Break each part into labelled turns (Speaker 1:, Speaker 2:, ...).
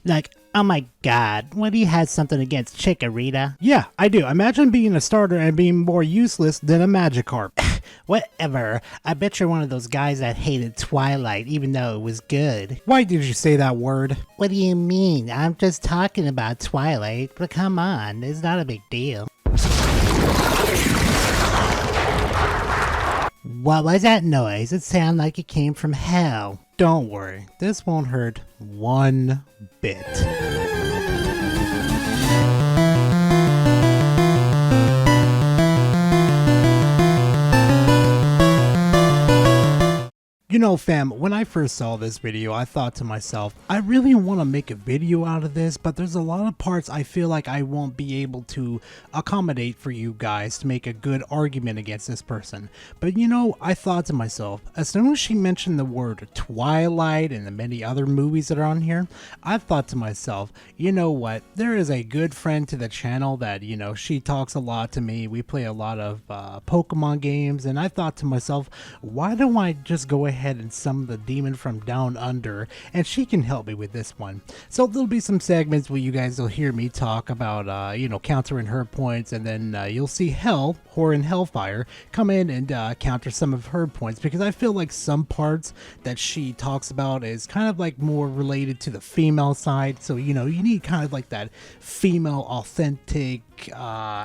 Speaker 1: Like, oh my god, what do you have something against Chikorita?
Speaker 2: Yeah, I do. Imagine being a starter and being more useless than a Magikarp.
Speaker 1: Whatever. I bet you're one of those guys that hated Twilight even though it was good.
Speaker 2: Why did you say that word?
Speaker 1: What do you mean? I'm just talking about Twilight, but come on, it's not a big deal. What was that noise? It sounded like it came from hell.
Speaker 2: Don't worry, this won't hurt one bit. You know, fam, when I first saw this video, I thought to myself, I really want to make a video out of this, but there's a lot of parts I feel like I won't be able to accommodate for you guys to make a good argument against this person. But you know, I thought to myself, as soon as she mentioned the word Twilight and the many other movies that are on here, I thought to myself, you know what, there is a good friend to the channel that, you know, she talks a lot to me. We play a lot of Pokemon games, and I thought to myself, why don't I just go ahead and summon the demon from down under, and she can help me with this one. So there'll be some segments where you guys will hear me talk about you know, countering her points, and then you'll see Whore and Hellfire come in and counter some of her points, because I feel like some parts that she talks about is kind of like more related to the female side, so you know, you need kind of like that female authentic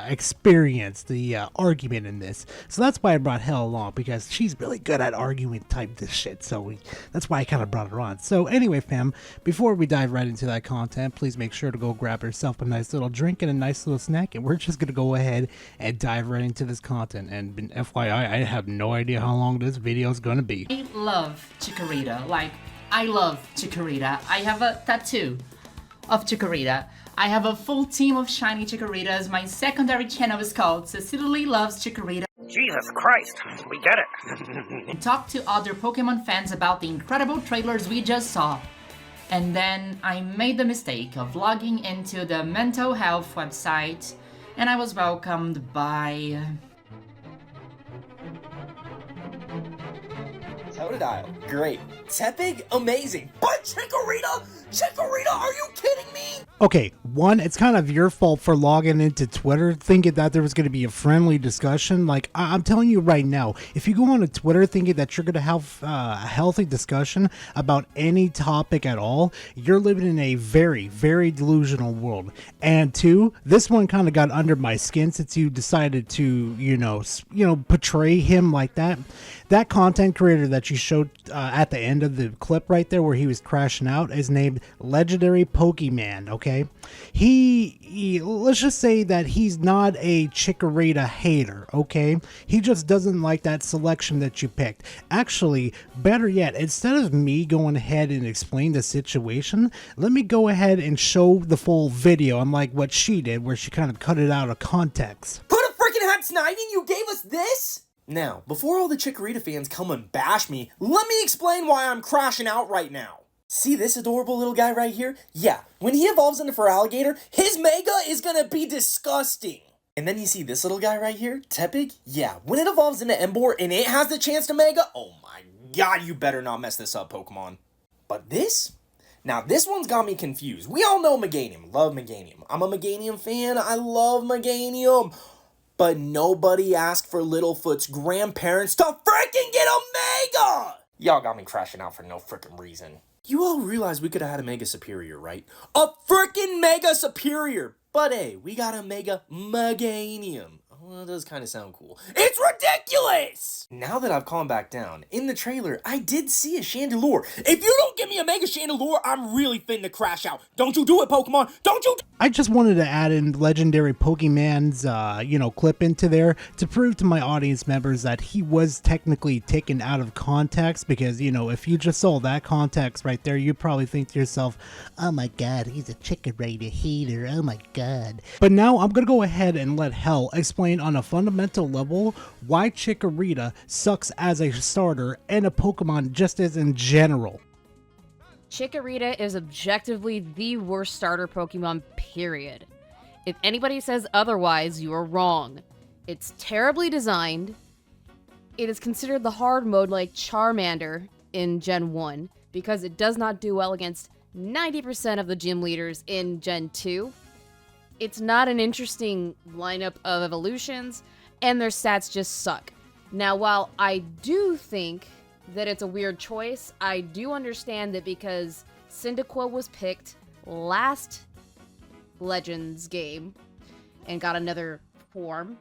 Speaker 2: experience, the argument in this. So that's why I brought Hell along, because she's really good at arguing type this shit, so that's why I kind of brought her on. So anyway, fam, before we dive right into that content, please make sure to go grab yourself a nice little drink and a nice little snack, and we're just gonna go ahead and dive right into this content. And FYI, I have no idea how long this video is gonna be.
Speaker 3: I love Chikorita. Like, I love Chikorita. I have a tattoo of Chikorita. I have a full team of shiny Chikoritas. My secondary channel is called Cecily Loves Chikorita.
Speaker 4: Jesus Christ, we get it.
Speaker 3: And talk to other Pokemon fans about the incredible trailers we just saw. And then I made the mistake of logging into the mental health website, and I was welcomed by...
Speaker 5: Totodile, great. Tepig, amazing. But Chikorita, are you kidding me?
Speaker 2: Okay, one, it's kind of your fault for logging into Twitter thinking that there was going to be a friendly discussion. Like, I'm telling you right now, if you go on to Twitter thinking that you're going to have a healthy discussion about any topic at all, you're living in a very, very delusional world. And two, this one kind of got under my skin since you decided to, you know, portray him like that. That content creator that you showed at the end of the clip right there where he was crashing out is named Legendary Pokemon, okay? He let's just say that he's not a Chikorita hater, okay? He just doesn't like that selection that you picked. Actually, better yet, instead of me going ahead and explain the situation, let me go ahead and show the full video, unlike what she did, where she kind of cut it out of context.
Speaker 5: Who the freaking heck, Sniving? You gave us this? Now, before all the Chikorita fans come and bash me, let me explain why I'm crashing out right now. See this adorable little guy right here? Yeah, when he evolves into Feraligatr, his Mega is gonna be disgusting. And then you see this little guy right here, Tepig? Yeah, when it evolves into Emboar and it has the chance to Mega, oh my god, you better not mess this up, Pokemon. But this? Now, this one's got me confused. We all know Meganium. Love Meganium. I'm a Meganium fan. I love Meganium. But nobody asked for Littlefoot's grandparents to freaking get a Mega! Y'all got me crashing out for no freaking reason. You all realize we could have had a Mega Superior, right? A freaking Mega Superior! But hey, we got a Mega Meganium. Well, that does kind of sound cool. It's ridiculous! Now that I've calmed back down, in the trailer, I did see a Chandelure. If you don't give me a Mega Chandelure, I'm really finna crash out. Don't you do it, Pokemon! Don't you
Speaker 2: I just wanted to add in Legendary Pokemon's, clip into there to prove to my audience members that he was technically taken out of context, because, you know, if you just saw that context right there, you'd probably think to yourself,
Speaker 1: oh my god, he's a Chikorita hater, oh my god.
Speaker 2: But now I'm going to go ahead and let Hell explain on a fundamental level why Chikorita sucks as a starter and a Pokemon just as in general.
Speaker 6: Chikorita is objectively the worst starter Pokemon, period. If anybody says otherwise, you are wrong. It's terribly designed. It is considered the hard mode like Charmander in Gen 1 because it does not do well against 90% of the gym leaders in Gen 2. It's not an interesting lineup of evolutions, and their stats just suck. Now, while I do think that it's a weird choice, I do understand that because Cyndaquil was picked last Legends game and got another form,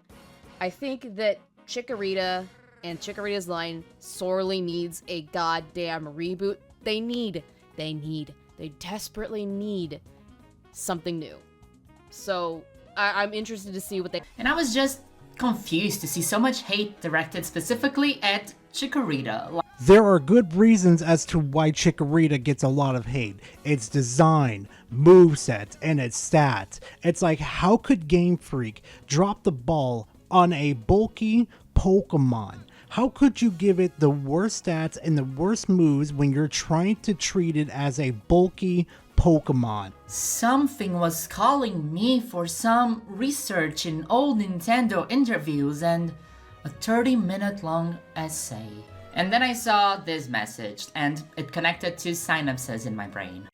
Speaker 6: I think that Chikorita and Chikorita's line sorely needs a goddamn reboot. They desperately need something new. So I'm interested to see what they...
Speaker 3: And I was just confused to see so much hate directed specifically at Chikorita.
Speaker 2: There are good reasons as to why Chikorita gets a lot of hate. Its design, moveset, and its stats. It's like, how could Game Freak drop the ball on a bulky Pokemon? How could you give it the worst stats and the worst moves when you're trying to treat it as a bulky Pokemon?
Speaker 3: Something was calling me for some research in old Nintendo interviews and a 30-minute long essay. And then I saw this message, and it connected to synapses in my brain.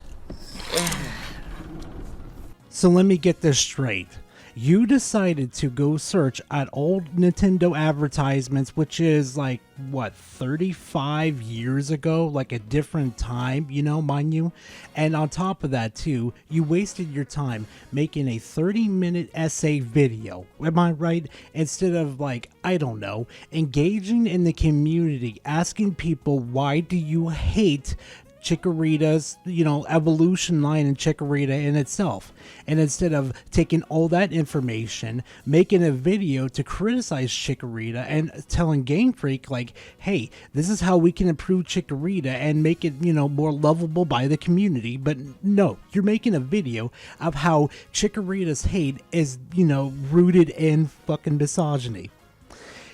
Speaker 2: So let me get this straight. You decided to go search at old Nintendo advertisements, which is like, what, 35 years ago? Like a different time, you know, mind you? And on top of that, too, you wasted your time making a 30-minute essay video, am I right? Instead of, like, I don't know, engaging in the community, asking people, why do you hate Chikorita's, you know, evolution line in Chikorita in itself? And instead of taking all that information, making a video to criticize Chikorita and telling Game Freak, like, hey, this is how we can improve Chikorita and make it, you know, more lovable by the community. But no, you're making a video of how Chikorita's hate is, you know, rooted in fucking misogyny.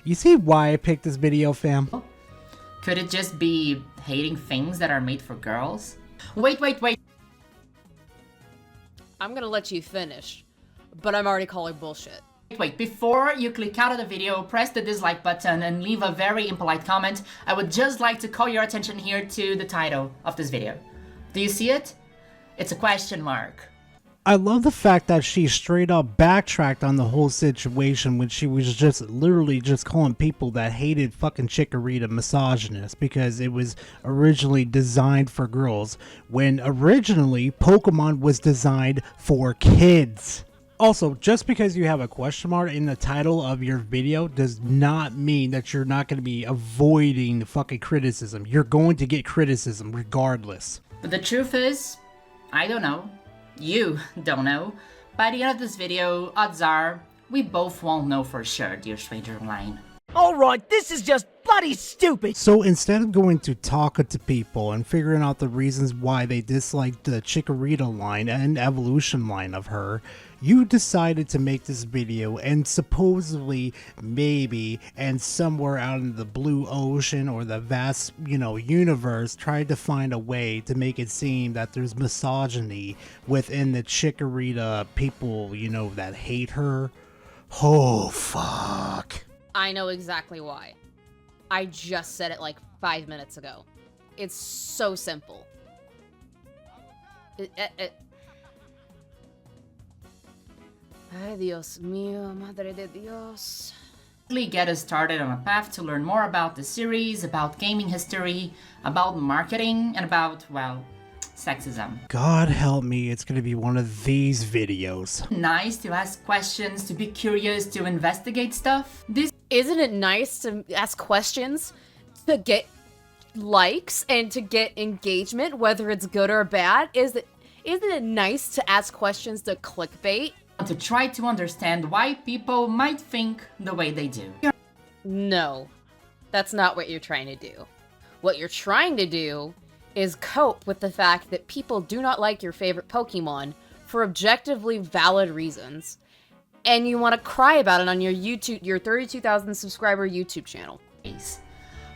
Speaker 2: You see why I picked this video, fam?
Speaker 3: Could it just be hating things that are made for girls? Wait.
Speaker 6: I'm gonna let you finish, but I'm already calling bullshit.
Speaker 3: Wait, before you click out of the video, press the dislike button and leave a very impolite comment. I would just like to call your attention here to the title of this video. Do you see it? It's a question mark.
Speaker 2: I love the fact that she straight up backtracked on the whole situation when she was just literally just calling people that hated fucking Chikorita misogynist because it was originally designed for girls when originally Pokemon was designed for kids. Also, just because you have a question mark in the title of your video does not mean that you're not going to be avoiding fucking criticism. You're going to get criticism regardless.
Speaker 3: But the truth is, I don't know. You don't know. By the end of this video, odds are, we both won't know for sure, dear stranger online.
Speaker 4: Alright, this is just bloody stupid!
Speaker 2: So instead of going to talk to people and figuring out the reasons why they disliked the Chikorita line and evolution line of her, you decided to make this video and supposedly, maybe, and somewhere out in the blue ocean or the vast, you know, universe, tried to find a way to make it seem that there's misogyny within the Chikorita people, you know, that hate her. Oh, fuck.
Speaker 6: I know exactly why. I just said it like 5 minutes ago. It's so simple. Ay, Dios mío, madre de Dios.
Speaker 3: Get us started on a path to learn more about the series, about gaming history, about marketing, and about, well, sexism.
Speaker 2: God help me, it's gonna be one of these videos.
Speaker 3: Nice to ask questions, to be curious, to investigate stuff.
Speaker 6: Isn't it nice to ask questions, to get likes, and to get engagement, whether it's good or bad? Isn't it nice to ask questions to clickbait?
Speaker 3: To try to understand why people might think the way they do.
Speaker 6: No, that's not what you're trying to do. What you're trying to do is cope with the fact that people do not like your favorite Pokemon for objectively valid reasons, and you want to cry about it on your YouTube, your 32,000 subscriber YouTube channel.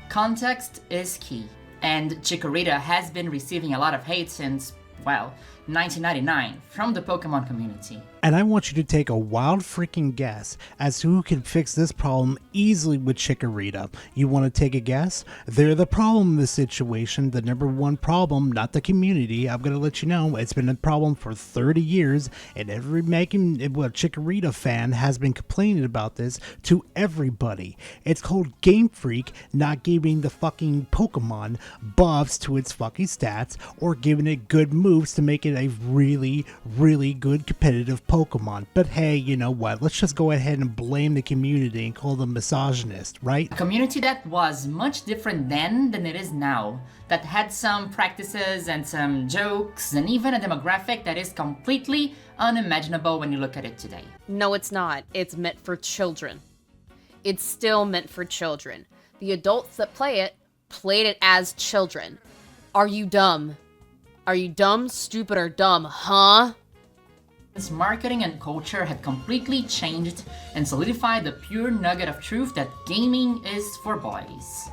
Speaker 3: Context is key, and Chikorita has been receiving a lot of hate since, well, 1999 from the Pokemon community.
Speaker 2: And I want you to take a wild freaking guess as to who can fix this problem easily with Chikorita. You want to take a guess? They're the problem in this situation, the number one problem, not the community. I'm going to let you know, it's been a problem for 30 years, and every Chikorita fan has been complaining about this to everybody. It's called Game Freak not giving the fucking Pokemon buffs to its fucking stats, or giving it good moves to make it a really, really good competitive Pokemon. But hey, you know what? Let's just go ahead and blame the community and call them misogynist, right?
Speaker 3: A community that was much different then than it is now, that had some practices and some jokes and even a demographic that is completely unimaginable when you look at it today.
Speaker 6: No, it's not. It's meant for children. It's still meant for children. The adults that play it played it as children. Are you dumb? Are you dumb, stupid, or dumb, huh?
Speaker 3: Its marketing and culture had completely changed and solidified the pure nugget of truth that gaming is for boys.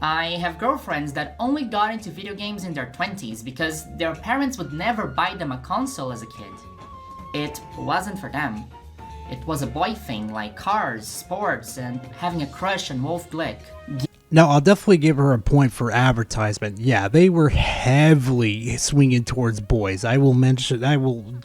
Speaker 3: I have girlfriends that only got into video games in their 20s because their parents would never buy them a console as a kid. It wasn't for them. It was a boy thing like cars, sports, and having a crush on Wolf Glick.
Speaker 2: Now, I'll definitely give her a point for advertisement. Yeah, they were heavily swinging towards boys. I will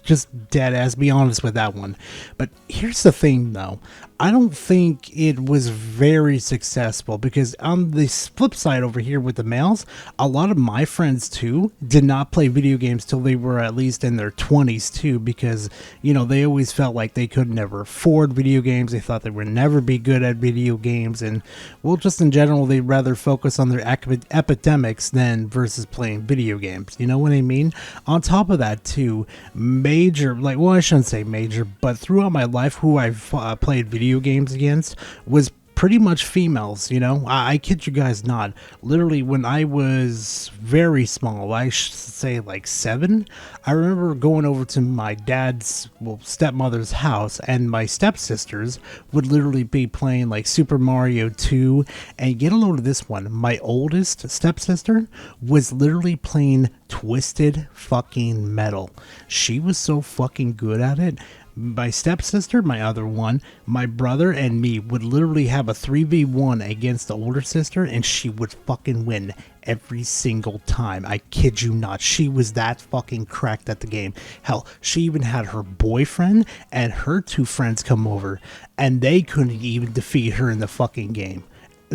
Speaker 2: just dead ass be honest with that one. But here's the thing, though. I don't think it was very successful because on the flip side over here with the males, a lot of my friends too did not play video games till they were at least in their 20s too, because, you know, they always felt like they could never afford video games. They thought they would never be good at video games, and well, just in general, they'd rather focus on their epidemics than versus playing video games. You know what I mean? On top of that too, I shouldn't say major, but throughout my life, who I've played video games against was pretty much females, you know? I kid you guys not. Literally, when I was very small, I should say like 7, I remember going over to my dad's, stepmother's house, and my stepsisters would literally be playing like Super Mario 2, and get a load of this one. My oldest stepsister was literally playing Twisted fucking Metal. She was so fucking good at it. My stepsister, my other one, my brother, and me would literally have a 3v1 against the older sister, and she would fucking win every single time. I kid you not. She was that fucking cracked at the game. Hell, she even had her boyfriend and her 2 friends come over, and they couldn't even defeat her in the fucking game.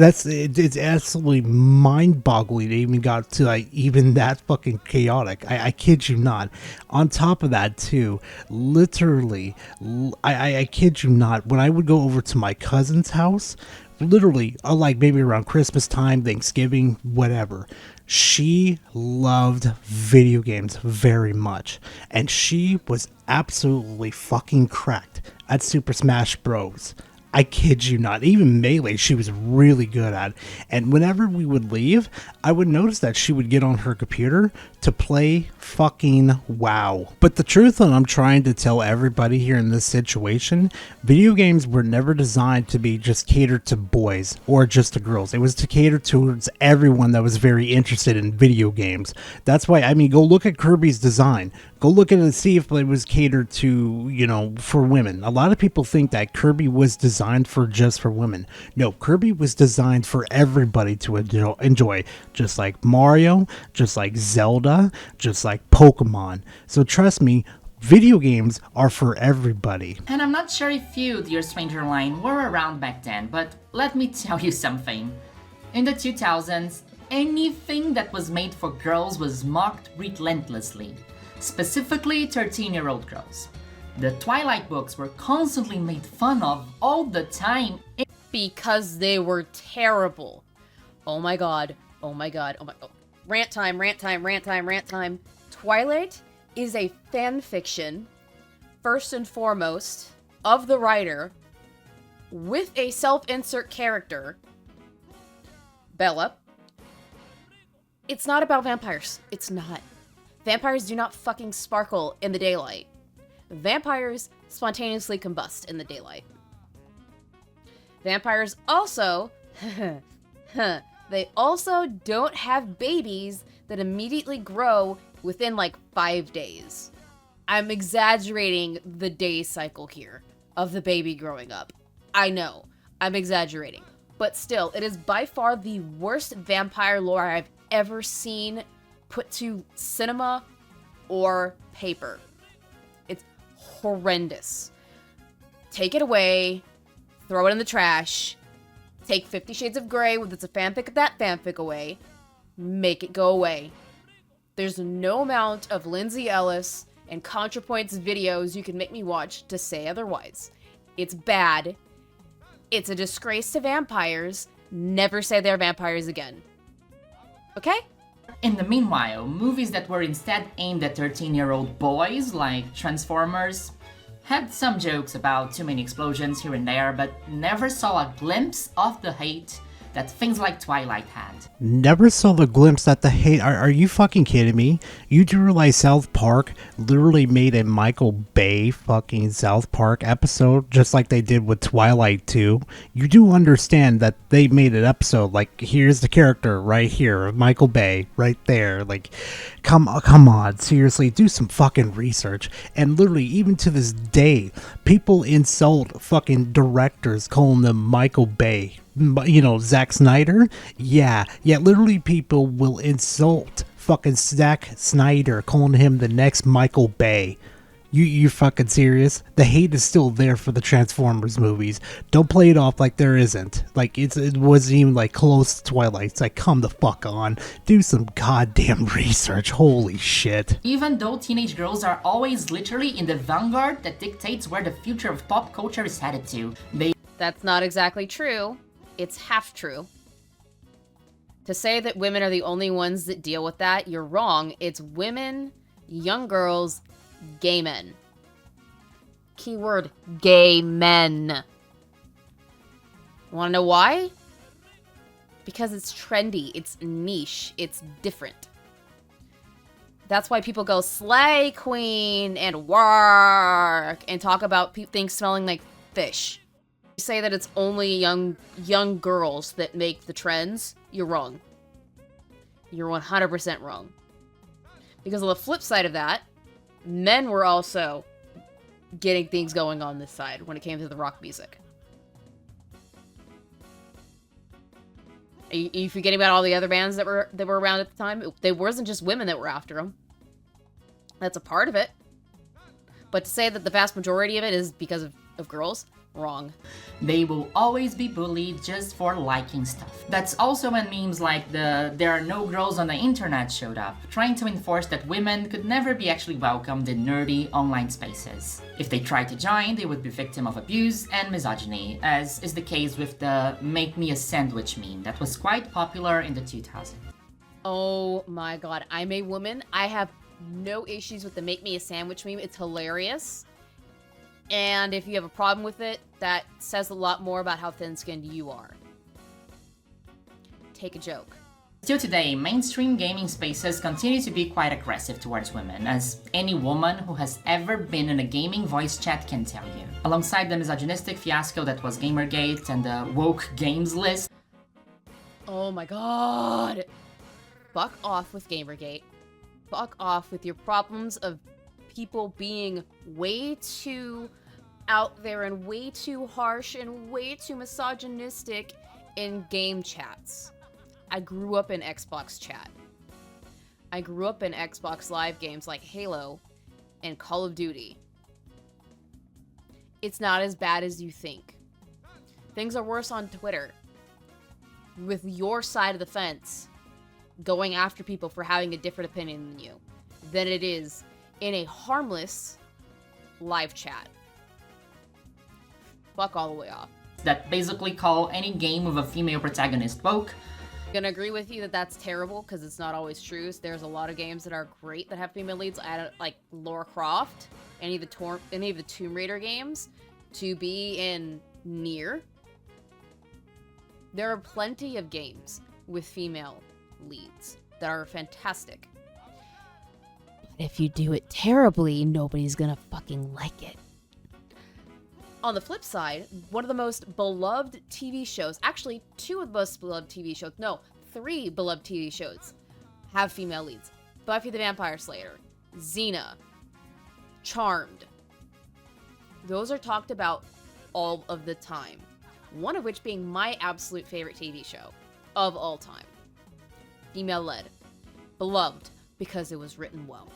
Speaker 2: It's absolutely mind-boggling. It even got to like even that fucking chaotic. I kid you not. On top of that too, literally, I kid you not. When I would go over to my cousin's house, literally, like maybe around Christmas time, Thanksgiving, whatever, she loved video games very much, and she was absolutely fucking cracked at Super Smash Bros. I kid you not. Even Melee, she was really good at. And whenever we would leave, I would notice that she would get on her computer to play fucking WoW. But the truth that I'm trying to tell everybody here in this situation, video games were never designed to be just catered to boys or just to girls. It was to cater towards everyone that was very interested in video games. That's why, I mean, go look at Kirby's design. Go look at it and see if it was catered to, you know, for women. A lot of people think that Kirby was designed for just for women. No, Kirby was designed for everybody to enjoy, just like Mario, just like Zelda, just like Pokemon. So trust me, video games are for everybody.
Speaker 3: And I'm not sure if you, dear stranger line, were around back then, but let me tell you something. In the 2000s, anything that was made for girls was mocked relentlessly. Specifically 13-year-old girls. The Twilight books were constantly made fun of all the time
Speaker 6: because they were terrible. Oh my god. Oh my god. Oh my god. Rant time, rant time, rant time, rant time. Twilight is a fan fiction, first and foremost, of the writer, with a self-insert character, Bella. It's not about vampires. It's not. Vampires do not fucking sparkle in the daylight. Vampires spontaneously combust in the daylight. Vampires also, they also don't have babies that immediately grow within like 5 days. I'm exaggerating the day cycle here of the baby growing up. I know, I'm exaggerating. But still, it is by far the worst vampire lore I've ever seen put to cinema or paper. It's horrendous. Take it away, throw it in the trash, take 50 Shades of Grey, whether it's a fanfic of that fanfic away, make it go away. There's no amount of Lindsay Ellis and ContraPoint's videos you can make me watch to say otherwise. It's bad. It's a disgrace to vampires. Never say they're vampires again. Okay?
Speaker 3: In the meanwhile, movies that were instead aimed at 13-year-old boys, like Transformers, had some jokes about too many explosions here and there, but never saw a glimpse of the hate that things like Twilight had.
Speaker 2: Never saw the glimpse that the hate. Are you fucking kidding me? You do realize South Park literally made a Michael Bay fucking South Park episode, just like they did with Twilight 2. You do understand that they made an episode like, here's the character right here, Michael Bay, right there. Like, come on, seriously, do some fucking research. And literally, even to this day, people insult fucking directors calling them Michael Bay. You know, Zack Snyder? Yeah, literally people will insult fucking Zack Snyder, calling him the next Michael Bay. You fucking serious? The hate is still there for the Transformers movies. Don't play it off like there isn't. Like, it wasn't even, like, close to Twilight. It's like, come the fuck on. Do some goddamn research. Holy shit.
Speaker 3: Even though teenage girls are always literally in the vanguard that dictates where the future of pop culture is headed to,
Speaker 6: That's not exactly true. It's half true. To say that women are the only ones that deal with that, you're wrong. It's women, young girls, gay men. Keyword, gay men. Wanna know why? Because it's trendy, it's niche, it's different. That's why people go slay queen and work and talk about things smelling like fish. You say that it's only young girls that make the trends, you're wrong. You're 100% wrong. Because on the flip side of that, men were also getting things going on this side when it came to the rock music. Are you forgetting about all the other bands that were around at the time? It wasn't just women that were after them. That's a part of it. But to say that the vast majority of it is because of girls, wrong.
Speaker 3: They will always be bullied just for liking stuff. That's also when memes like the "there are no girls on the internet" showed up, trying to enforce that women could never be actually welcomed in nerdy online spaces. If they tried to join, they would be victim of abuse and misogyny, as is the case with the "make me a sandwich" meme that was quite popular in the 2000s.
Speaker 6: Oh my god, I'm a woman. I have no issues with the "make me a sandwich" meme. It's hilarious. And if you have a problem with it, that says a lot more about how thin-skinned you are. Take a joke.
Speaker 3: Still today, mainstream gaming spaces continue to be quite aggressive towards women, as any woman who has ever been in a gaming voice chat can tell you. Alongside the misogynistic fiasco that was Gamergate and the woke games list.
Speaker 6: Oh my god! Fuck off with Gamergate. Fuck off with your problems of people being way too out there and way too harsh and way too misogynistic in game chats. I grew up in Xbox chat. I grew up in Xbox Live games like Halo and Call of Duty. It's not as bad as you think. Things are worse on Twitter, with your side of the fence going after people for having a different opinion than you, than it is in a harmless live chat. Fuck all the way off.
Speaker 3: That basically call any game with a female protagonist woke.
Speaker 6: I'm gonna agree with you that that's terrible, because it's not always true. There's a lot of games that are great that have female leads, like Lara Croft, any of the Tomb Raider games, to be in Nier. There are plenty of games with female leads that are fantastic. But if you do it terribly, nobody's gonna fucking like it. On the flip side, one of the most beloved TV shows, actually 2 of the most beloved TV shows, no, 3 beloved TV shows have female leads. Buffy the Vampire Slayer, Xena, Charmed. Those are talked about all of the time. One of which being my absolute favorite TV show of all time. Female-led. Beloved because it was written well.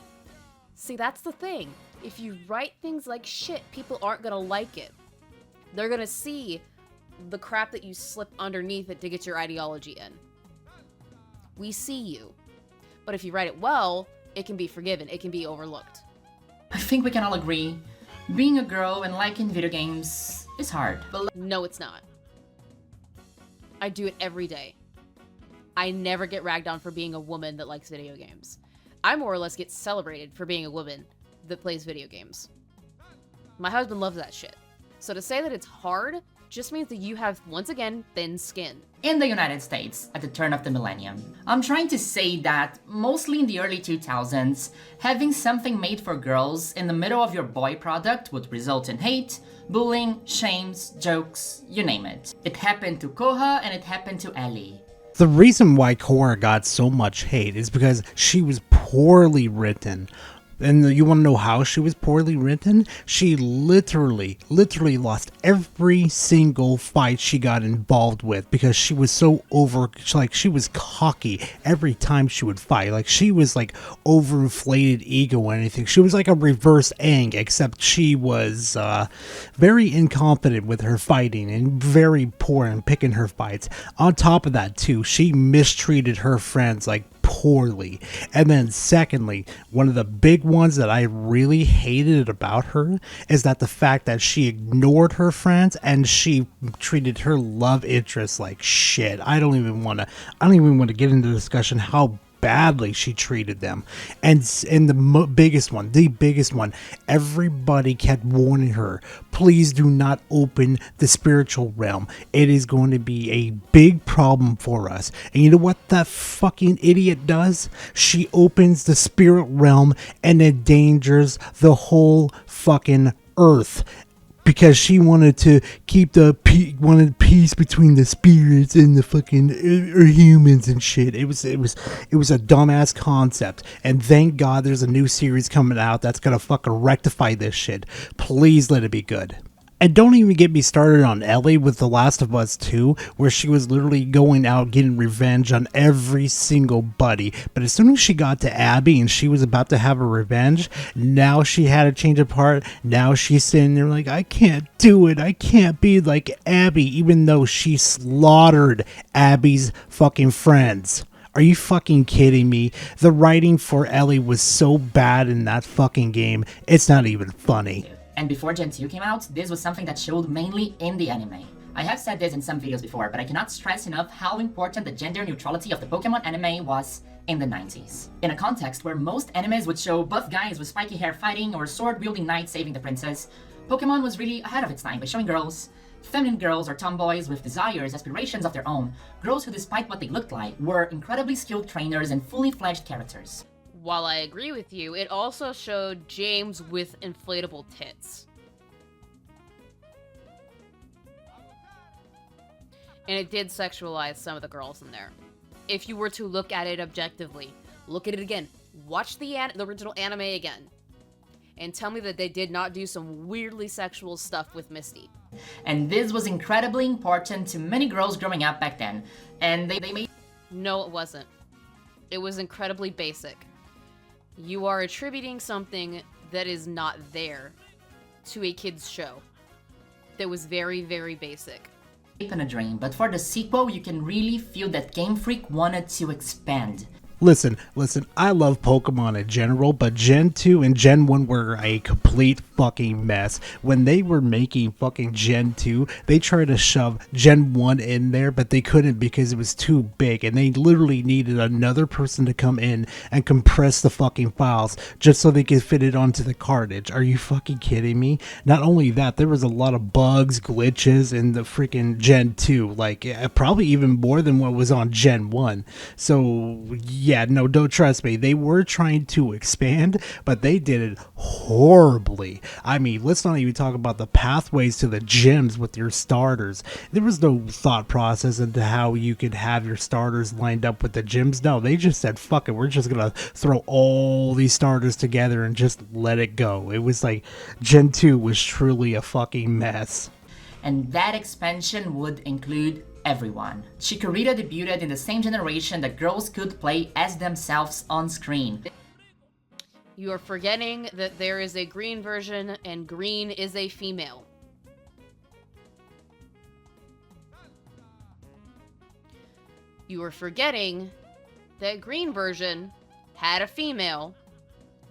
Speaker 6: See, that's the thing. If you write things like shit, people aren't gonna like it. They're gonna see the crap that you slip underneath it to get your ideology in. We see you. But if you write it well, it can be forgiven. It can be overlooked.
Speaker 3: I think we can all agree, being a girl and liking video games is hard. But
Speaker 6: No, it's not. I do it every day. I never get ragged on for being a woman that likes video games. I more or less get celebrated for being a woman that plays video games. My husband loves that shit. So to say that it's hard just means that you have, once again, thin skin.
Speaker 3: in the United States at the turn of the millennium. I'm trying to say that, mostly in the early 2000s, having something made for girls in the middle of your boy product would result in hate, bullying, shames, jokes, you name it. It happened to Koha and it happened to Ellie.
Speaker 2: The reason why Korra got so much hate is because she was poorly written. And you want to know how she was poorly written? She literally lost every single fight she got involved with because she was so she was cocky every time she would fight. Like, she was like overinflated ego or anything. She was like a reverse Aang, except she was very incompetent with her fighting and very poor in picking her fights. On top of that too, she mistreated her friends like poorly. And then secondly, one of the big ones that I really hated about her is that the fact that she ignored her friends and she treated her love interest like shit. I don't even want to get into the discussion how badly she treated them. And the biggest one, everybody kept warning her, please do not open the spiritual realm. It is going to be a big problem for us. And you know what that fucking idiot does? She opens the spirit realm and endangers the whole fucking earth. Because she wanted to keep wanted peace between the spirits and the fucking humans and shit. It was a dumbass concept. And thank God there's a new series coming out that's gonna fucking rectify this shit. Please let it be good. And don't even get me started on Ellie with The Last of Us 2, where she was literally going out getting revenge on every single buddy. But as soon as she got to Abby and she was about to have her revenge, now she had a change of heart. Now she's sitting there like, I can't do it. I can't be like Abby, even though she slaughtered Abby's fucking friends. Are you fucking kidding me? The writing for Ellie was so bad in that fucking game, it's not even funny.
Speaker 3: And before Gen 2 came out, this was something that showed mainly in the anime. I have said this in some videos before, but I cannot stress enough how important the gender neutrality of the Pokemon anime was in the 90s. In a context where most animes would show buff guys with spiky hair fighting or sword-wielding knights saving the princess, Pokemon was really ahead of its time by showing girls, feminine girls or tomboys with desires, aspirations of their own, girls who despite what they looked like, were incredibly skilled trainers and fully fledged characters.
Speaker 6: While I agree with you, it also showed James with inflatable tits. And it did sexualize some of the girls in there. If you were to look at it objectively, look at it again, watch the original anime again, and tell me that they did not do some weirdly sexual stuff with Misty.
Speaker 3: And this was incredibly important to many girls growing up back then, and they made...
Speaker 6: No, it wasn't. It was incredibly basic. You are attributing something that is not there to a kid's show that was very, very basic.
Speaker 3: in a dream, but for the sequel, you can really feel that Game Freak wanted to expand.
Speaker 2: Listen, I love Pokemon in general, but Gen 2 and Gen 1 were a complete fucking mess. When they were making fucking Gen 2, they tried to shove Gen 1 in there, but they couldn't because it was too big, and they literally needed another person to come in and compress the fucking files just so they could fit it onto the cartridge. Are you fucking kidding me? Not only that, there was a lot of bugs, glitches in the freaking Gen 2, like probably even more than what was on Gen 1. So Yeah, no, don't trust me. They were trying to expand, but they did it horribly. I mean, let's not even talk about the pathways to the gyms with your starters. There was no thought process into how you could have your starters lined up with the gyms. No, they just said, fuck it, we're just gonna throw all these starters together and just let it go. It was like Gen 2 was truly a fucking mess.
Speaker 3: And that expansion would include everyone. Chikorita debuted in the same generation that girls could play as themselves on screen.
Speaker 6: You are forgetting that there is a green version, and green is a female. You are forgetting that green version had a female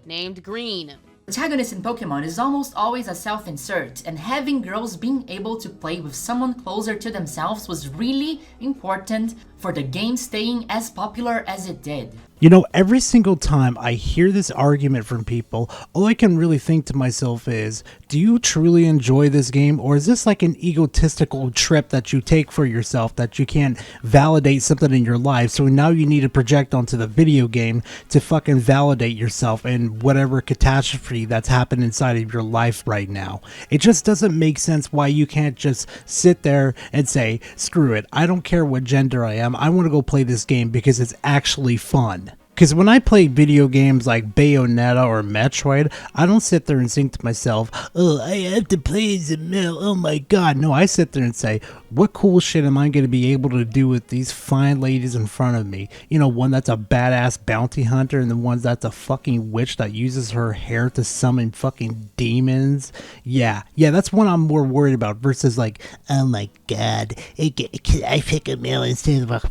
Speaker 6: named Green.
Speaker 3: Protagonist in Pokemon is almost always a self-insert, and having girls being able to play with someone closer to themselves was really important for the game staying as popular as it did.
Speaker 2: You know, every single time I hear this argument from people, all I can really think to myself is, do you truly enjoy this game, or is this like an egotistical trip that you take for yourself that you can't validate something in your life, so now you need to project onto the video game to fucking validate yourself and whatever catastrophe that's happened inside of your life right now? It just doesn't make sense why you can't just sit there and say, screw it, I don't care what gender I am, I want to go play this game because it's actually fun. Because when I play video games like Bayonetta or Metroid, I don't sit there and think to myself, oh, I have to play as a male, oh my god. No, I sit there and say, what cool shit am I going to be able to do with these fine ladies in front of me? You know, one that's a badass bounty hunter and the one that's a fucking witch that uses her hair to summon fucking demons. Yeah, that's what I'm more worried about versus like, oh my god, I pick a male instead of a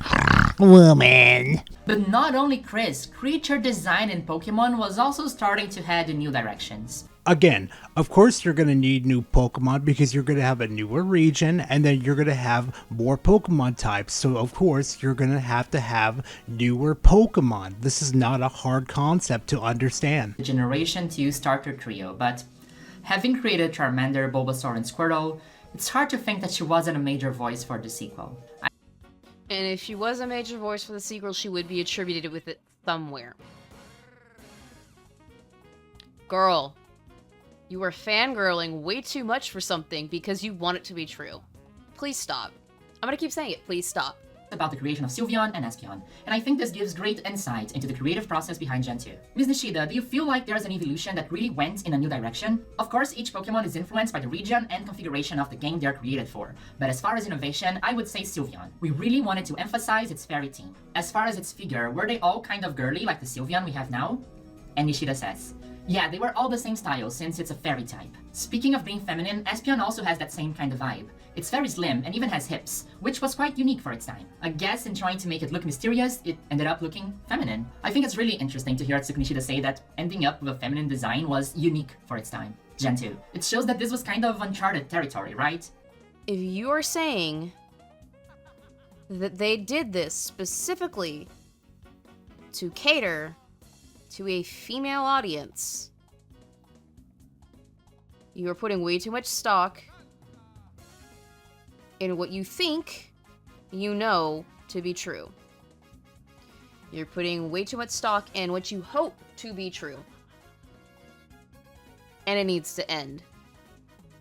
Speaker 2: woman.
Speaker 3: But not only Chris, creature design in Pokemon was also starting to head in new directions.
Speaker 2: Again, of course you're going to need new Pokemon because you're going to have a newer region and then you're going to have more Pokemon types. So of course you're going to have newer Pokemon. This is not a hard concept to understand.
Speaker 3: The Generation 2 starter trio, but having created Charmander, Bulbasaur, and Squirtle, it's hard to think that she wasn't a major voice for the sequel.
Speaker 6: And if she was a major voice for the sequel, she would be attributed with it somewhere. Girl, you are fangirling way too much for something because you want it to be true. Please stop. I'm gonna keep saying it. Please stop.
Speaker 3: About the creation of Sylveon and Espeon, and I think this gives great insight into the creative process behind Gen 2. Ms. Nishida, do you feel like there's an evolution that really went in a new direction? Of course, each Pokemon is influenced by the region and configuration of the game they're created for, but as far as innovation, I would say Sylveon. We really wanted to emphasize its fairy theme. As far as its figure, were they all kind of girly like the Sylveon we have now? And Nishida says, yeah, they were all the same style since it's a fairy type. Speaking of being feminine, Espeon also has that same kind of vibe. It's very slim and even has hips, which was quite unique for its time. I guess in trying to make it look mysterious, it ended up looking feminine. I think it's really interesting to hear Atsuki Nishida say that ending up with a feminine design was unique for its time. Gen 2. It shows that this was kind of uncharted territory, right?
Speaker 6: If you are saying that they did this specifically to cater to a female audience, you are putting way too much stock in what you think you know to be true. You're putting way too much stock in what you hope to be true. And it needs to end.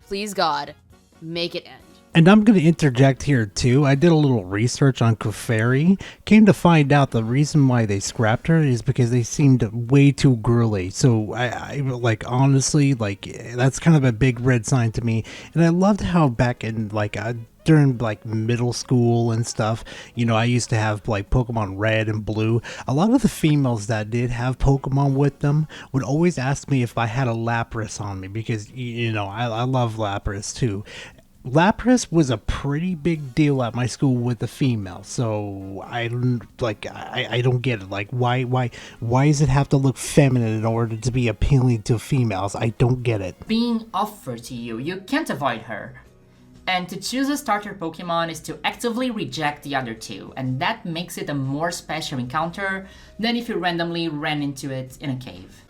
Speaker 6: Please, God, make it end.
Speaker 2: And I'm going to interject here too. I did a little research on Clefairy. Came to find out the reason why they scrapped her is because they seemed way too girly. So I like, honestly, like, that's kind of a big red sign to me. And I loved how back in like during like middle school and stuff, you know, I used to have like Pokemon Red and Blue. A lot of the females that did have Pokemon with them would always ask me if I had a Lapras on me because, you know, I love Lapras too. Lapras was a pretty big deal at my school with the female, so I don't get it. Like, why does it have to look feminine in order to be appealing to females? I don't get it.
Speaker 3: Being offered to you, you can't avoid her. And to choose a starter Pokemon is to actively reject the other two, and that makes it a more special encounter than if you randomly ran into it in a cave.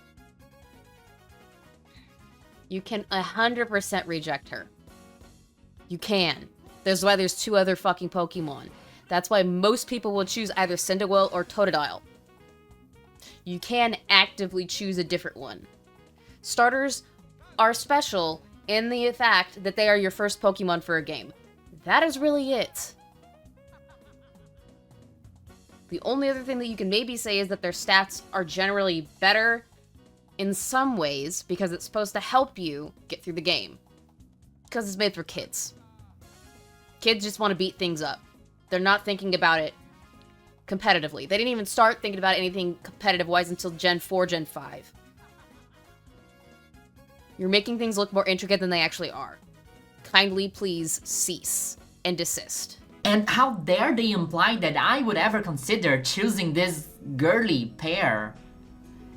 Speaker 6: You can 100% reject her. You can. That's why there's two other fucking Pokemon. That's why most people will choose either Cyndaquil or Totodile. You can actively choose a different one. Starters are special in the fact that they are your first Pokemon for a game. That is really it. The only other thing that you can maybe say is that their stats are generally better in some ways because it's supposed to help you get through the game. Because it's made for kids. Kids just want to beat things up. They're not thinking about it competitively. They didn't even start thinking about anything competitive-wise until Gen 4, Gen 5. You're making things look more intricate than they actually are. Kindly please cease and desist.
Speaker 3: And how dare they imply that I would ever consider choosing this girly pair?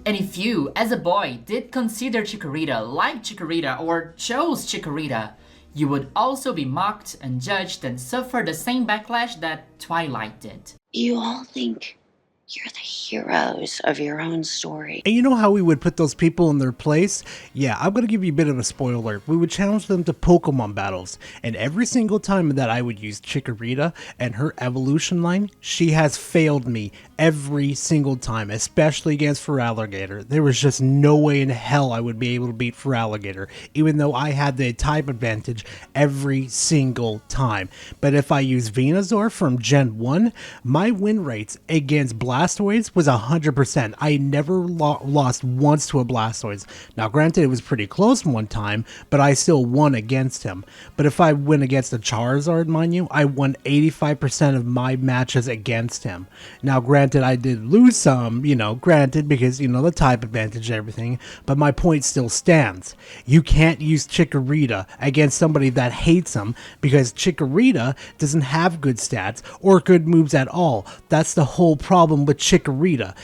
Speaker 3: And if you, as a boy, did consider Chikorita, liked Chikorita, or chose Chikorita, you would also be mocked and judged and suffer the same backlash that Twilight did.
Speaker 7: You all think you're the heroes of your own story.
Speaker 2: And you know how we would put those people in their place? Yeah, I'm gonna give you a bit of a spoiler. We would challenge them to Pokemon battles, and every single time that I would use Chikorita and her evolution line, she has failed me every single time, especially against Feraligatr. There was just no way in hell I would be able to beat Feraligatr, even though I had the type advantage every single time. But if I use Venusaur from Gen 1, my win rates against Blastoids was 100%. I never lost once to a Blastoids. Now granted, it was pretty close one time, but I still won against him. But if I win against a Charizard, mind you, I won 85% of my matches against him. Now granted, I did lose some, granted, because, the type advantage and everything, but my point still stands. You can't use Chikorita against somebody that hates him, because Chikorita doesn't have good stats or good moves at all. That's the whole problem with Chikorita.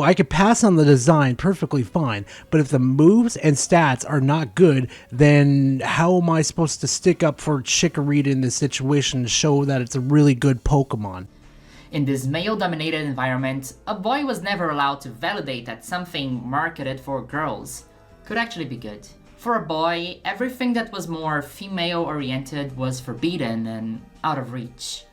Speaker 2: I could pass on the design perfectly fine, but if the moves and stats are not good, then how am I supposed to stick up for Chikorita in this situation to show that it's a really good Pokemon?
Speaker 3: In this male-dominated environment, a boy was never allowed to validate that something marketed for girls could actually be good. For a boy, everything that was more female-oriented was forbidden and out of reach.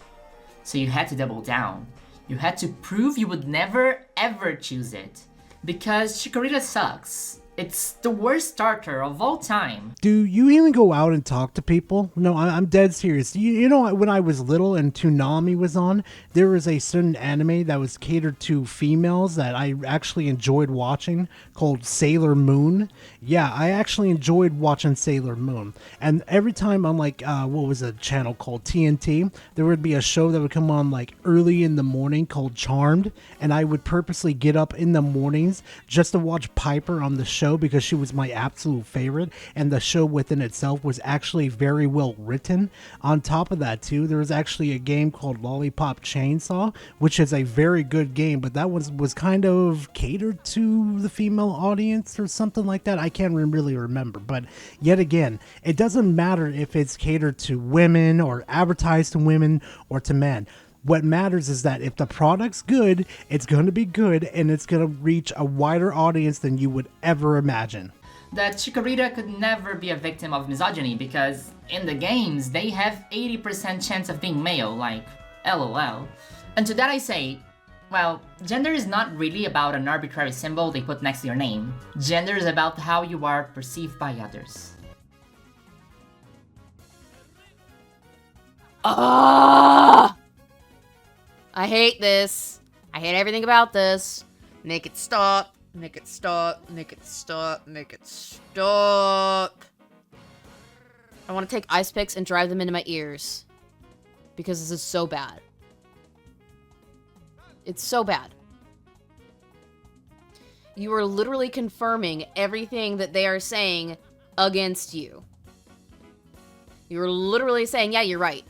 Speaker 3: So you had to double down. You had to prove you would never ever choose it. Because Chikorita sucks. It's the worst starter of all time.
Speaker 2: Do you even go out and talk to people? No, I'm dead serious. When I was little and Toonami was on, there was a certain anime that was catered to females that I actually enjoyed watching called Sailor Moon. Yeah, I actually enjoyed watching Sailor Moon. And every time on what was a channel called TNT, there would be a show that would come on early in the morning called Charmed. And I would purposely get up in the mornings just to watch Piper on the show because she was my absolute favorite, and the show within itself was actually very well written. On top of that too, there was actually a game called Lollipop Chainsaw, which is a very good game, but that was kind of catered to the female audience or something like that. I can't really remember, but yet again, it doesn't matter if it's catered to women or advertised to women or to men. What matters is that if the product's good, it's going to be good, and it's going to reach a wider audience than you would ever imagine.
Speaker 3: That Chikorita could never be a victim of misogyny because in the games they have 80% chance of being male, LOL. And to that I say, well, gender is not really about an arbitrary symbol they put next to your name. Gender is about how you are perceived by others.
Speaker 6: I hate this. I hate everything about this. Make it stop. Make it stop. Make it stop. Make it stop. I want to take ice picks and drive them into my ears. Because this is so bad. It's so bad. You are literally confirming everything that they are saying against you. You're literally saying, yeah, you're right.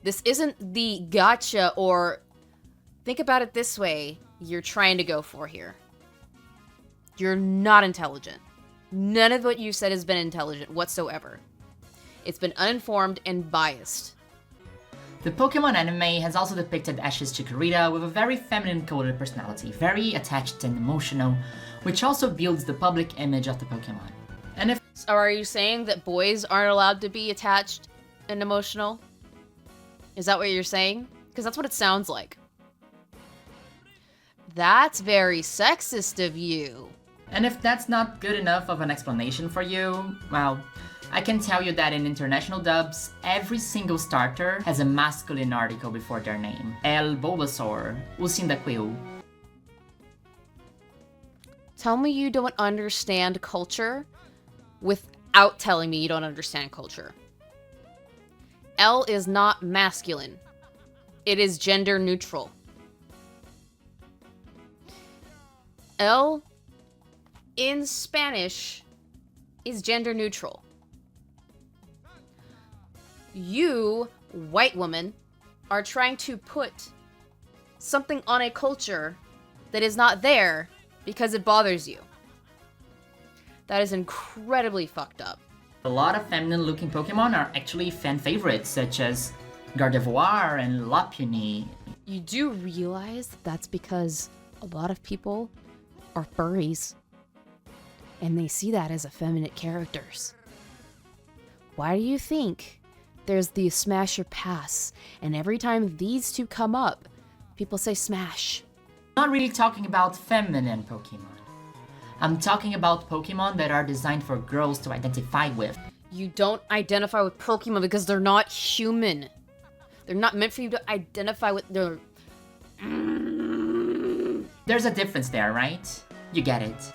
Speaker 6: This isn't the gotcha or think about it this way you're trying to go for here. You're not intelligent. None of what you said has been intelligent whatsoever. It's been uninformed and biased.
Speaker 3: The Pokemon anime has also depicted Ash's Chikorita with a very feminine-coded personality, very attached and emotional, which also builds the public image of the Pokemon. And if
Speaker 6: So are you saying that boys aren't allowed to be attached and emotional? Is that what you're saying? Because that's what it sounds like. That's very sexist of you.
Speaker 3: And if that's not good enough of an explanation for you, well, I can tell you that in international dubs, every single starter has a masculine article before their name. El Bulbasaur, o Cyndaquil.
Speaker 6: Tell me you don't understand culture without telling me you don't understand culture. L is not masculine. It is gender neutral. L in Spanish is gender neutral. You, white woman, are trying to put something on a culture that is not there because it bothers you. That is incredibly fucked up.
Speaker 3: A lot of feminine-looking Pokemon are actually fan favorites, such as Gardevoir and Lopunny.
Speaker 6: You do realize that's because a lot of people are furries, and they see that as effeminate characters. Why do you think there's the smash or pass, and every time these two come up, people say smash?
Speaker 3: I'm not really talking about feminine Pokemon. I'm talking about Pokemon that are designed for girls to identify with.
Speaker 6: You don't identify with Pokemon because they're not human. They're not meant for you to identify with.
Speaker 3: There's a difference there, right? You get it.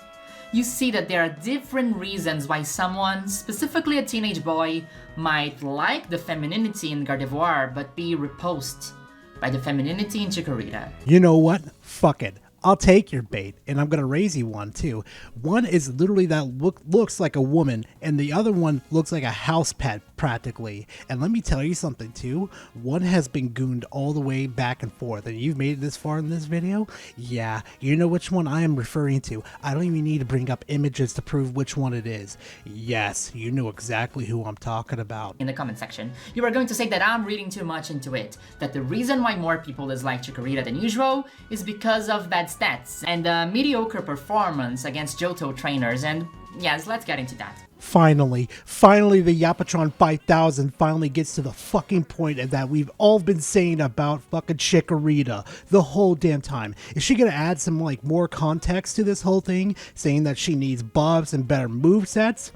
Speaker 3: You see that there are different reasons why someone, specifically a teenage boy, might like the femininity in Gardevoir but be repulsed by the femininity in Chikorita.
Speaker 2: You know what? Fuck it. I'll take your bait, and I'm gonna raise you one too. One is literally that looks like a woman, and the other one looks like a house pet practically. And let me tell you something too. One has been gooned all the way back and forth, and you've made it this far in this video. Yeah, you know which one I am referring to. I don't even need to bring up images to prove which one it is. Yes, you know exactly who I'm talking about.
Speaker 3: In the comment section, you are going to say that I'm reading too much into it, that the reason why more people dislike Chikorita than usual is because of bad stats and mediocre performance against Johto trainers, and yes, let's get into that.
Speaker 2: Finally, the Yapatron 5000 finally gets to the fucking point that we've all been saying about fucking Chikorita the whole damn time. Is she gonna add some like more context to this whole thing, saying that she needs buffs and better movesets?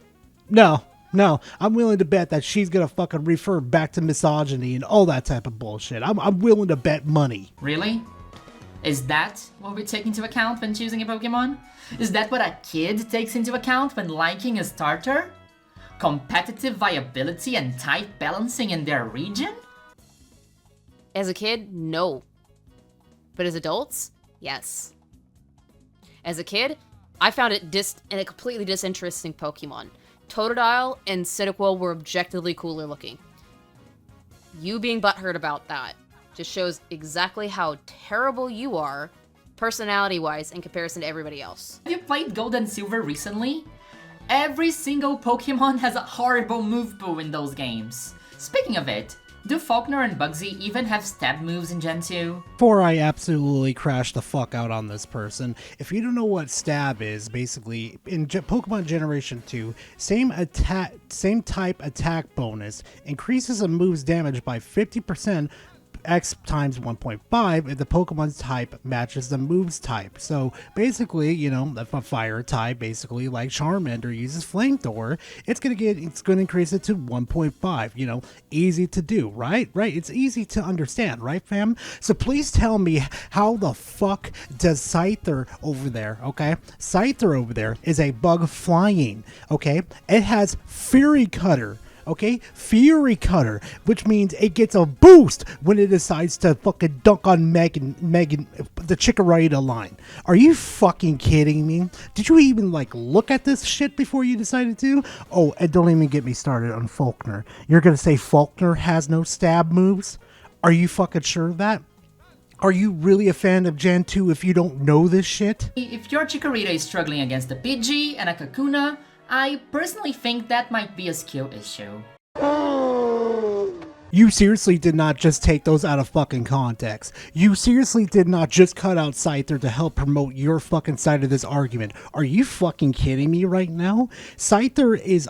Speaker 2: No, I'm willing to bet that she's gonna fucking refer back to misogyny and all that type of bullshit. I'm willing to bet money.
Speaker 3: Really? Is that what we take into account when choosing a Pokemon? Is that what a kid takes into account when liking a starter? Competitive viability and type balancing in their region?
Speaker 6: As a kid, no. But as adults, yes. As a kid, I found it a completely disinteresting Pokemon. Totodile and Cyndaquil were objectively cooler looking. You being butthurt about that just shows exactly how terrible you are, personality-wise, in comparison to everybody else.
Speaker 3: Have you played Gold and Silver recently? Every single Pokemon has a horrible move pool in those games. Speaking of it, do Faulkner and Bugsy even have stab moves in Gen 2?
Speaker 2: Before I absolutely crash the fuck out on this person, if you don't know what stab is, basically, in Pokemon Generation 2, same type attack bonus increases a move's damage by 50%, X times 1.5 if the Pokemon's type matches the move's type. So basically, you know, if a fire type, basically like Charmander uses Flamethrower, it's gonna increase it to 1.5. You know, easy to do, right? It's easy to understand, right, fam? So please tell me, how the fuck does Scyther over there, okay? Scyther over there is a bug flying, okay? It has Fury Cutter. Okay, Fury Cutter, which means it gets a boost when it decides to fucking dunk on Megan, the Chikorita line. Are you fucking kidding me? Did you even like look at this shit before you decided to? Oh, and don't even get me started on Faulkner. You're gonna say Faulkner has no stab moves? Are you fucking sure of that? Are you really a fan of Gen 2 if you don't know this shit?
Speaker 3: If your Chikorita is struggling against a Pidgey and a Kakuna, I personally think that might be a skill issue.
Speaker 2: You seriously did not just take those out of fucking context. You seriously did not just cut out Scyther to help promote your fucking side of this argument. Are you fucking kidding me right now? Scyther is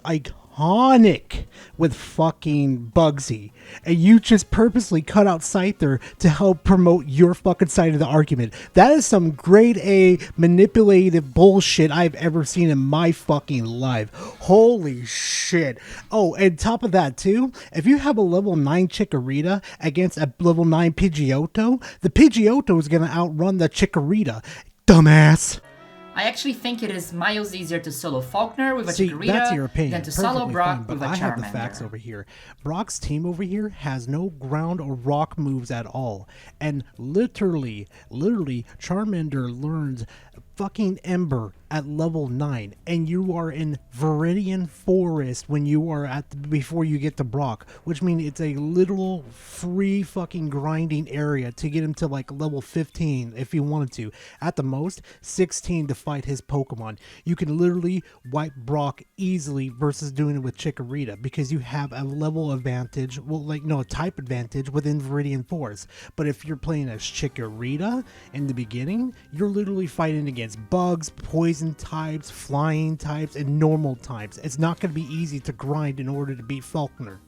Speaker 2: iconic with fucking Bugsy, and you just purposely cut out Scyther to help promote your fucking side of the argument. That is some grade A manipulative bullshit I've ever seen in my fucking life. Holy shit. Oh, and top of that too, if you have a level 9 Chikorita against a level 9 Pidgeotto, the Pidgeotto is gonna outrun the Chikorita. Dumbass.
Speaker 3: I actually think it is miles easier to solo Faulkner with a
Speaker 2: See,
Speaker 3: Chikorita
Speaker 2: that's your opinion.
Speaker 3: than to solo
Speaker 2: Perfectly
Speaker 3: Brock
Speaker 2: fine, but
Speaker 3: with a
Speaker 2: I have the
Speaker 3: Charmander.
Speaker 2: facts over here. Brock's team over here has no ground or rock moves at all. And literally, Charmander learns fucking Ember at level 9, and you are in Viridian Forest when you are before you get to Brock, which means it's a literal free fucking grinding area to get him to like level 15 if you wanted to. At the most, 16 to fight his Pokemon. You can literally wipe Brock easily versus doing it with Chikorita because you have a level advantage, a type advantage within Viridian Forest. But if you're playing as Chikorita in the beginning, you're literally fighting against bugs, poison types, flying types, and normal types. It's not going to be easy to grind in order to beat Faulkner.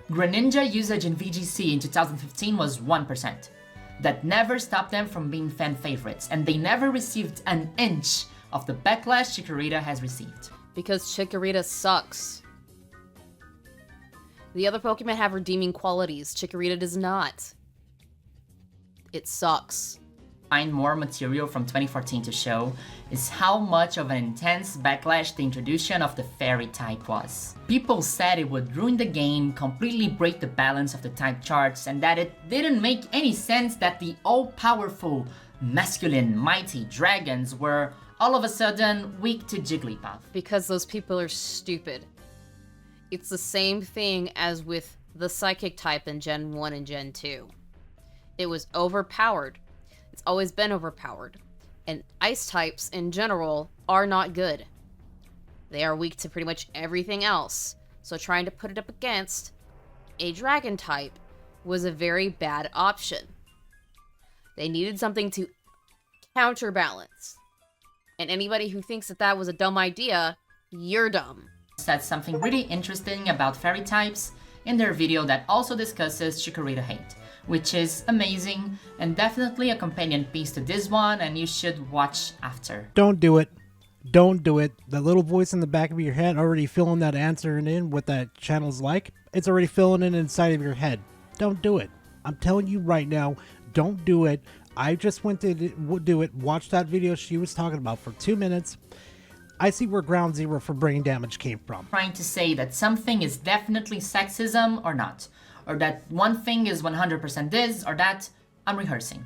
Speaker 3: Greninja usage in VGC in 2015 was 1%. That never stopped them from being fan favorites, and they never received an inch of the backlash Chikorita has received.
Speaker 6: Because Chikorita sucks. The other Pokemon have redeeming qualities. Chikorita does not. It sucks.
Speaker 3: Find more material from 2014 to show is how much of an intense backlash the introduction of the fairy type was. People said it would ruin the game, completely break the balance of the type charts, and that it didn't make any sense that the all-powerful, masculine, mighty dragons were all of a sudden weak to Jigglypuff.
Speaker 6: Because those people are stupid. It's the same thing as with the psychic type in Gen 1 and Gen 2. It was overpowered. It's always been overpowered. And ice types in general are not good. They are weak to pretty much everything else. So trying to put it up against a dragon type was a very bad option. They needed something to counterbalance. And anybody who thinks that that was a dumb idea, you're dumb.
Speaker 3: Said something really interesting about fairy types in their video that also discusses Chikorita hate, which is amazing and definitely a companion piece to this one, and you should watch after.
Speaker 2: Don't do it. Don't do it. The little voice in the back of your head already filling that answer in what that channel's like. It's already filling in inside of your head. Don't do it. I'm telling you right now, don't do it. I just went to do it. Watch that video she was talking about for 2 minutes. I see where ground zero for brain damage came from.
Speaker 3: Trying to say that something is definitely sexism or not, or that one thing is 100% this or that, I'm rehearsing.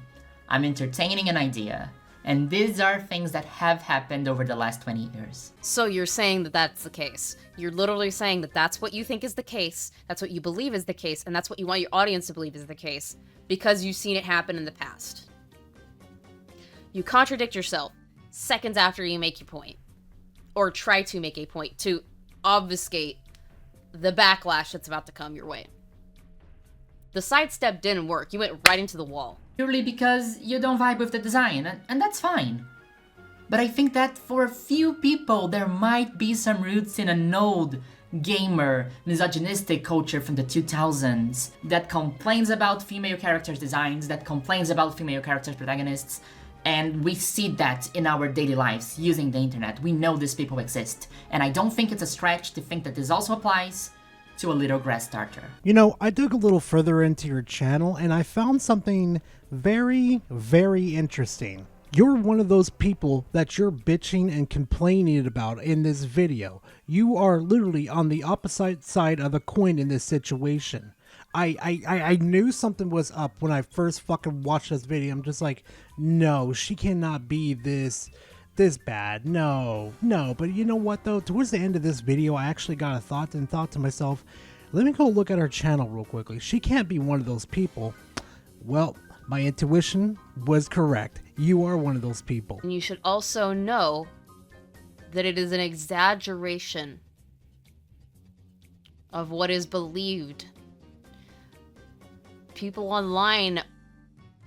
Speaker 3: I'm entertaining an idea. And these are things that have happened over the last 20 years.
Speaker 6: So you're saying that that's the case. You're literally saying that that's what you think is the case, that's what you believe is the case, and that's what you want your audience to believe is the case, because you've seen it happen in the past. You contradict yourself seconds after you make your point. Or try to make a point to obfuscate the backlash that's about to come your way. The sidestep didn't work. You went right into the wall.
Speaker 3: Purely because you don't vibe with the design, and that's fine. But I think that for a few people, there might be some roots in an old, gamer, misogynistic culture from the 2000s that complains about female characters' designs, that complains about female characters' protagonists, and we see that in our daily lives using the internet. We know these people exist, and I don't think it's a stretch to think that this also applies to a little grass starter.
Speaker 2: You know, I dug a little further into your channel and I found something very, very interesting. You're one of those people that you're bitching and complaining about in this video. You are literally on the opposite side of the coin in this situation. I knew something was up when I first fucking watched this video. I'm just like, no, she cannot be this bad. No. But you know what though? Towards the end of this video, I actually got a thought to myself, let me go look at her channel real quickly. She can't be one of those people. Well, my intuition was correct. You are one of those people.
Speaker 6: And you should also know that it is an exaggeration of what is believed. People online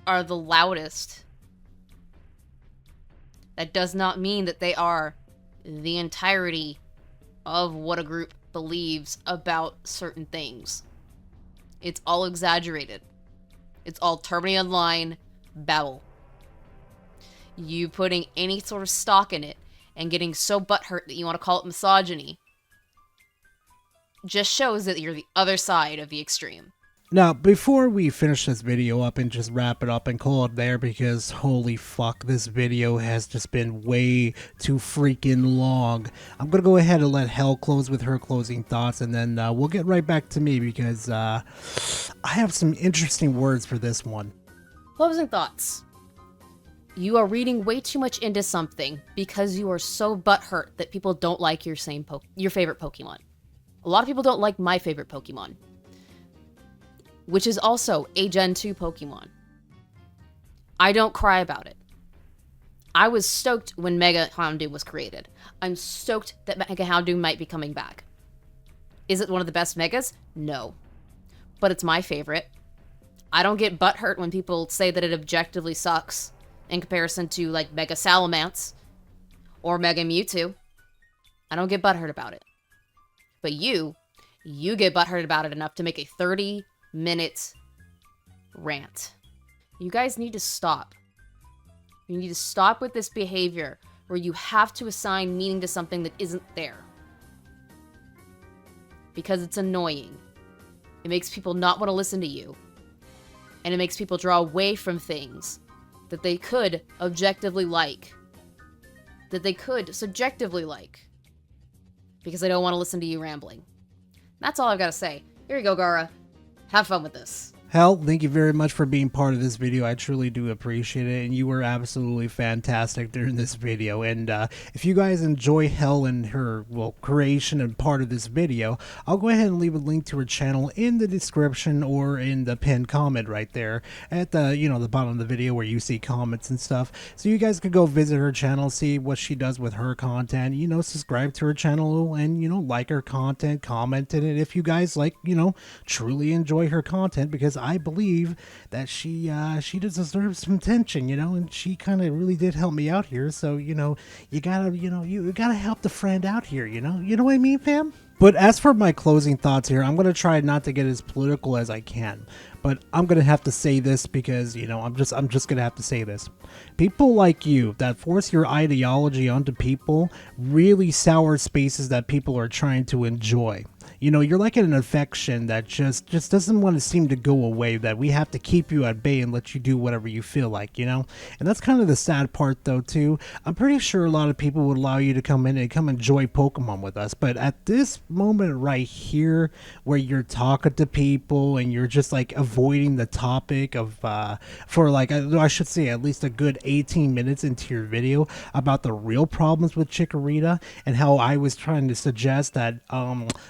Speaker 6: are the loudest. That does not mean that they are the entirety of what a group believes about certain things. It's all exaggerated. It's all terminated line babble. You putting any sort of stock in it and getting so butthurt that you want to call it misogyny just shows that you're the other side of the extreme.
Speaker 2: Now, before we finish this video up and just wrap it up and call it there, because holy fuck, this video has just been way too freaking long, I'm going to go ahead and let Hell close with her closing thoughts, and then we'll get right back to me, because I have some interesting words for this one.
Speaker 6: Closing thoughts. You are reading way too much into something because you are so butthurt that people don't like your favorite Pokemon. A lot of people don't like my favorite Pokemon, which is also a Gen 2 Pokemon. I don't cry about it. I was stoked when Mega Houndoom was created. I'm stoked that Mega Houndoom might be coming back. Is it one of the best Megas? No. But it's my favorite. I don't get butthurt when people say that it objectively sucks in comparison to, like, Mega Salamence or Mega Mewtwo. I don't get butthurt about it. But you get butthurt about it enough to make a 30-minute rant. You guys need to stop. You need to stop with this behavior where you have to assign meaning to something that isn't there. Because it's annoying. It makes people not want to listen to you. And it makes people draw away from things that they could objectively like. That they could subjectively like. Because they don't want to listen to you rambling. That's all I've got to say. Here you go, Gara. Have fun with this.
Speaker 2: Hell, thank you very much for being part of this video. I truly do appreciate it, and you were absolutely fantastic during this video. And if you guys enjoy Hell and her, well, creation and part of this video, I'll go ahead and leave a link to her channel in the description or in the pinned comment right there at the, you know, the bottom of the video where you see comments and stuff. So you guys could go visit her channel, see what she does with her content, you know, subscribe to her channel and, you know, like her content, comment in it if you guys, like, you know, truly enjoy her content, because I believe that she deserves some attention, you know, and she kind of really did help me out here. So, you know, you gotta help the friend out here, you know what I mean, fam? But as for my closing thoughts here, I'm going to try not to get as political as I can. But I'm going to have to say this because, you know, I'm just going to have to say this. People like you that force your ideology onto people really sour spaces that people are trying to enjoy. You know, you're like an infection that just doesn't want to seem to go away, that we have to keep you at bay and let you do whatever you feel like, you know? And that's kind of the sad part, though, too. I'm pretty sure a lot of people would allow you to come in and come enjoy Pokemon with us, but at this moment right here, where you're talking to people and you're just, like, avoiding the topic of, for, like, I should say at least a good 18 minutes into your video about the real problems with Chikorita and how I was trying to suggest that,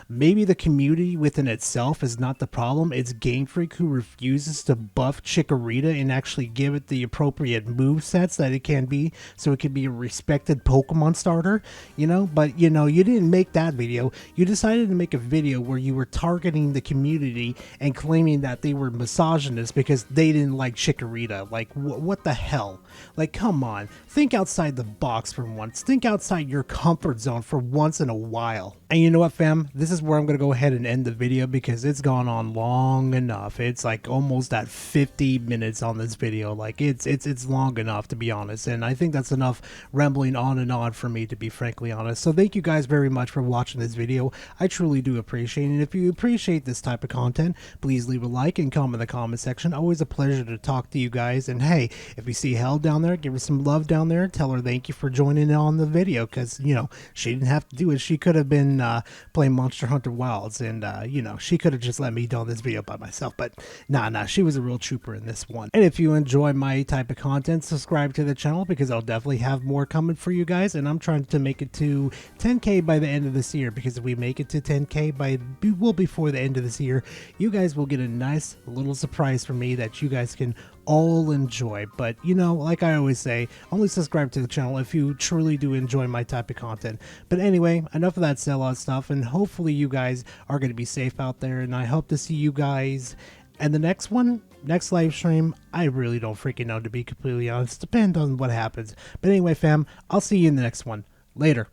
Speaker 2: maybe the community within itself is not the problem. It's Game Freak who refuses to buff Chikorita and actually give it the appropriate movesets that it can be, so it can be a respected Pokemon starter, you know? But, you know, you didn't make that video. You decided to make a video where you were targeting the community and claiming that they were misogynist because they didn't like Chikorita. Like, what the hell? Like, come on. Think outside the box for once. Think outside your comfort zone for once in a while. And you know what, fam? This is where I'm going to go ahead and end the video because it's gone on long enough. It's like almost at 50 minutes on this video. Like, it's long enough, to be honest. And I think that's enough rambling on and on for me, to be frankly honest. So thank you guys very much for watching this video. I truly do appreciate it. And if you appreciate this type of content, please leave a like and comment in the comment section. Always a pleasure to talk to you guys. And hey, if you see Hell down there, give her some love down there. Tell her thank you for joining in on the video, because, you know, she didn't have to do it. She could have been playing Monster Hunter Wilds, and you know, she could have just let me do this video by myself, but nah, she was a real trooper in this one. And if you enjoy my type of content, subscribe to the channel, because I'll definitely have more coming for you guys, and I'm trying to make it to 10k by the end of this year, because if we make it to 10k before the end of this year, you guys will get a nice little surprise from me that you guys can all enjoy. But, you know, like I always say, only subscribe to the channel if you truly do enjoy my type of content. But anyway, enough of that sellout stuff, and hopefully you guys are going to be safe out there, and I hope to see you guys in the next live stream. I really don't freaking know, to be completely honest. Depends on what happens. But anyway, fam, I'll see you in the next one. Later.